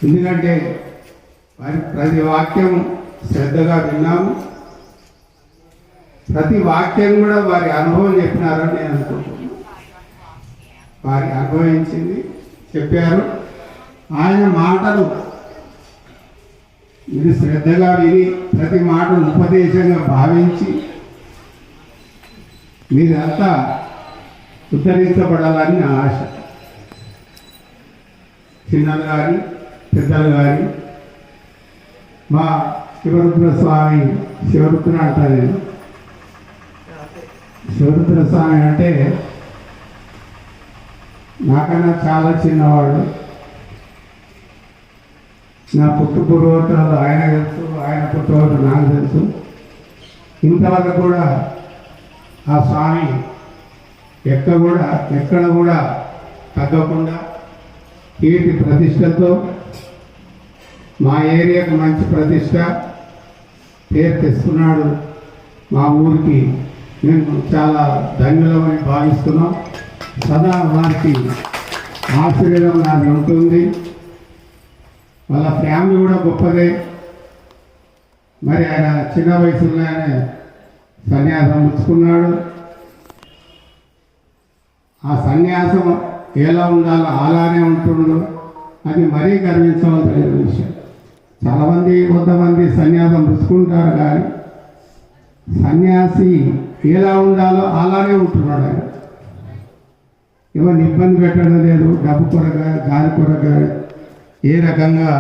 ఎందుకంటే వారి ప్రతి వాక్యం శ్రద్ధగా విన్నాము. ప్రతి వాక్యం కూడా వారి అనుభవం చెప్పినారని నేను అనుకుంటున్నాను. వారి అనుభవించింది చెప్పారు. ఆయన మాటలు మీరు శ్రద్ధగా విని ప్రతి మాటను ఉపదేశంగా భావించి మీరంతా ఉద్ధరించబడాలని నా ఆశ. చిన్నలు కానీ పెద్దలు కానీ మా శివరుద్ర స్వామి, శివరుద్ర అంటారు, నేను శివరుద్ర స్వామి అంటే నాకన్నా చాలా చిన్నవాడు. నా పుట్టుపూర్వోత్తరాలు ఆయన తెలుసు, ఆయన పుట్టుపూర్వోత్తరాలు నాకు తెలుసు. ఇంతవరకు కూడా ఆ స్వామి ఎక్కడ కూడా తగ్గకుండా కీర్తి ప్రతిష్టతో మా ఏరియాకు మంచి ప్రతిష్ట పేరు తెస్తున్నాడు. మా ఊరికి మేము చాలా ధన్యులమని భావిస్తున్నాం. సదా వారికి ఆశీర్వాదం నాకు ఉంటుంది. వాళ్ళ ఫ్యామిలీ కూడా గొప్పదే. మరి ఆయన చిన్న వయసులోనే సన్యాసం పుచ్చుకున్నాడు. ఆ సన్యాసం ఎలా ఉండాలో అలానే ఉంటుండో అది మరీ గర్వించవలసిన విషయం. చాలామంది కొంతమంది సన్యాసం పుచ్చుకుంటారు, కానీ సన్యాసి ఎలా ఉండాలో అలానే ఉంటున్నాడు. ఆయన ఎవరిని ఇబ్బంది పెట్టడం లేదు. డబ్బు కొరగా గాలి కొరగా ఏ రకంగా